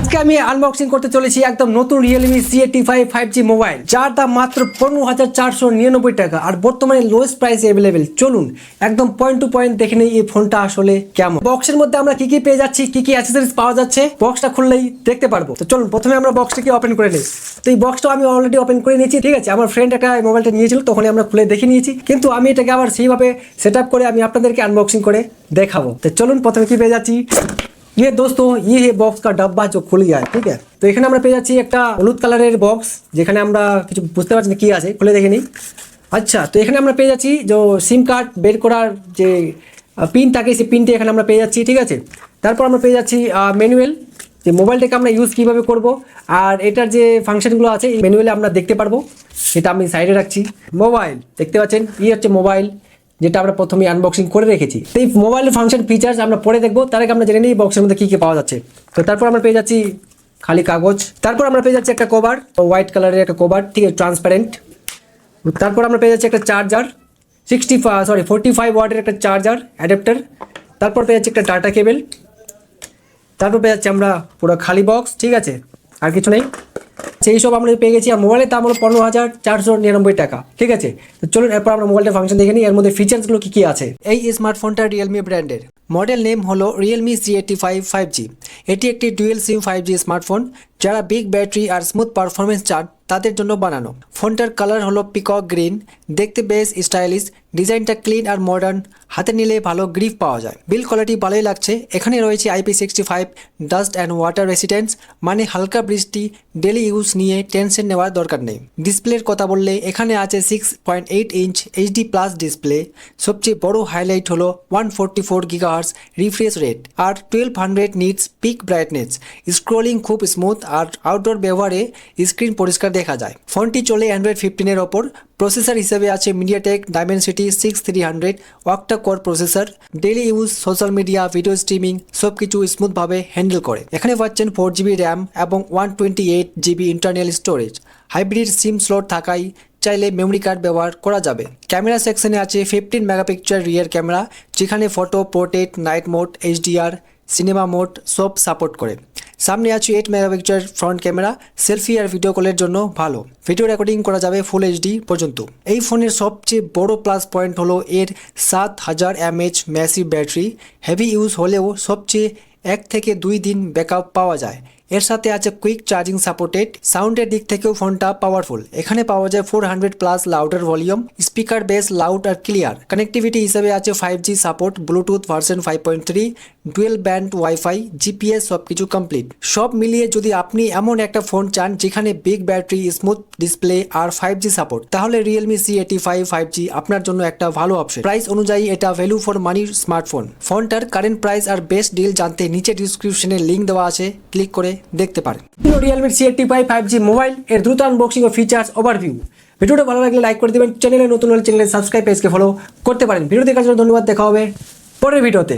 আজকে আমি আনবক্সিং করতে চলেছি একদম নতুন Realme C85 5G মোবাইল, যার দাম মাত্র 15,499 টাকা আর বর্তমানে লোয়েস্ট প্রাইসে अवेलेबल। চলুন একদম পয়েন্ট টু পয়েন্ট দেখে নেই এই ফোনটা আসলে কেমন। বক্সের মধ্যে আমরা কি কি পেয়ে যাচ্ছি, কি কি অ্যাকসেসরিজ পাওয়া যাচ্ছে, বক্সটা খুললেই দেখতে পারবো। তো চলুন প্রথমে আমরা বক্সটাকে ওপেন করে নিই। তো এই বক্সটা আমি অলরেডি ওপেন করে নিয়েছি, ঠিক আছে। আমার ফ্রেন্ড একটা মোবাইলটা নিয়েছিল, তখনই আমরা খুলে দেখে নিয়েছি, কিন্তু আমি এটাকে আবার সেইভাবে সেটআপ করে আমি আপনাদেরকে আনবক্সিং করে দেখাবো। তো চলুন প্রথমে কি পেয়ে যাচ্ছি। ये दोस्तों ये है बॉक्स का डब्बा जो खुल गया है, ठीक है। तो এখানে আমরা পেয়ে যাচ্ছি একটা হলুদ কালারের বক্স, যেখানে আমরা কিছু বুঝতে পারছি না কি আছে, খুলে দেখে নিই। আচ্ছা, তো এখানে আমরা পেয়ে যাচ্ছি যে সিম কার্ড বের করার যে পিন থাকে, সেই পিনটি এখানে আমরা পেয়ে যাচ্ছি, ঠিক আছে। তারপর আমরা পেয়ে যাচ্ছি ম্যানুয়াল, যে মোবাইলটাকে আমরা ইউজ কীভাবে করব আর এটার যে ফাংশনগুলো আছে এই ম্যানুয়ালে আমরা দেখতে পারবো। এটা আমি সাইডে রাখছি। মোবাইল দেখতে পাচ্ছেন, হচ্ছে মোবাইল, যেটা আমরা প্রথমে আনবক্সিং করে রেখেছি। তো এই মোবাইলের ফাংশন ফিচার্স আমরা পরে দেখবো, তার আগে আমরা জেনে নিই বক্সের মধ্যে কী কী পাওয়া যাচ্ছে। তো তারপর আমরা পেয়ে যাচ্ছি খালি কাগজ, তারপর আমরা পেয়ে যাচ্ছি একটা কভার, হোয়াইট কালারের একটা কভার, ঠিক আছে, ট্রান্সপারেন্ট। তারপর আমরা পেয়ে যাচ্ছি একটা চার্জার 45 ওয়াটের একটা চার্জার অ্যাডাপ্টার। তারপর পেয়ে যাচ্ছি একটা ডাটা কেবল। তারপর পেয়ে যাচ্ছি আমরা পুরো খালি বক্স, ঠিক আছে, আর কিছু নেই। সেই সব আমরা পেয়ে গেছি। আর মোবাইলের দাম হলো 15,499 টাকা, ঠিক আছে। তো চলুন এরপর আমরা মোবাইলটা ফাংশন দেখে নিই, এর মধ্যে ফিচার্সগুলো কী কী আছে। এই স্মার্টফোনটা রিয়েলমি ব্র্যান্ডের, মডেল নেম হলো Realme C85 5G। এটি একটি ডুয়েল সিম 5G স্মার্টফোন, যারা বিগ ব্যাটারি আর স্মুথ পারফরমেন্স চান তাদের জন্য বানানো। ফোনটার কালার হলো পিকক গ্রিন, দেখতে বেশ স্টাইলিশ, ডিজাইনটা ক্লিন আর মডার্ন, হাতে নিলে ভালো গ্রিপ পাওয়া যায়। বিল কোয়ালিটি ভালোই লাগছে। এখানে রয়েছে IP65 dust and water resistance, মানে হালকা বৃষ্টি ডেলি ইউজ নিয়ে টেনশন নেওয়ার দরকার নেই। ডিসপ্লের কথা বললে এখানে আছে 6.8 ইঞ্চ HD+ ডিসপ্লে। সবচেয়ে বড় হাইলাইট হলো 144 GHz রিফ্রেশ রেট আর 1200 নিটস পিক ব্রাইটনেস। স্ক্রোলিং খুব স্মুথ আর আউটডোর ব্যবহারে স্ক্রিন পরিষ্কার দেখা যায়। ফোনটি চলে অ্যান্ড্রয়েড 15-এর ওপর। প্রসেসর হিসেবে আছে MediaTek Dimensity 6300 octa core processor. Daily use, social media, video streaming সব কিছু স্মুথভাবে হ্যান্ডেল করে। এখানে পাচ্ছেন 4GB র্যাম এবং 128GB ইন্টারনাল স্টোরেজ। হাইব্রিড সিম স্লট থাকায় চাইলে মেমরি কার্ড ব্যবহার করা যাবে। ক্যামেরা সেকশনে আছে 15 মেগাপিক্সেল রিয়ার ক্যামেরা, যেখানে photo, portrait, night mode, HDR, cinema mode সব সাপোর্ট করে। সামনে আছে 8 মেগাপিক্সেল ফ্রন্ট ক্যামেরা, সেলফি আর ভিডিও কলের জন্য ভালো। ভিডিও রেকর্ডিং করা যাবে ফুল HD পর্যন্ত। এই ফোনের সবচেয়ে বড় প্লাস পয়েন্ট হলো এর 7000 mAh massive battery. Heavy use হলেও সবচেয়ে 1 থেকে 2 দিন ব্যাকআপ পাওয়া যায়। এর সাথে আছে কুইক চার্জিং সাপোর্টেড। সাউন্ডের দিক থেকেও ফোনটা পাওয়ারফুল। এখানে পাওয়া যায় 400+ louder volume, speaker bass loud আর ক্লিয়ার। কানেক্টিভিটি হিসেবে আছে 5G support, Bluetooth version 5.3, dual band WiFi, GPS সবকিছু কমপ্লিট। সব মিলিয়ে যদি আপনি এমন একটা ফোন চান যেখানে বিগ ব্যাটারি, স্মুথ ডিসপ্লে আর 5G সাপোর্ট, তাহলে Realme C85 5G আপনার জন্য একটা ভালো অপশন। প্রাইস অনুযায়ী এটা ভ্যালু ফর মানির স্মার্টফোন। ফোনটার কারেন্ট প্রাইস আর বেস্ট ডিল জানতে নিচে ডিসক্রিপশনে লিঙ্ক দেওয়া আছে, ক্লিক করে দেখতে পারেন। Realme C85 5G মোবাইল এর দ্রুত আনবক্সিং ও ফিচার্স ওভারভিউ। ভিডিওটা ভালো লাগলে লাইক করে দিবেন, চ্যানেলে নতুন হলে চ্যানেলে সাবস্ক্রাইব, পেজকে ফলো করতে পারেন। ভিডিও দেখার জন্য ধন্যবাদ, দেখা হবে পরের ভিডিওতে।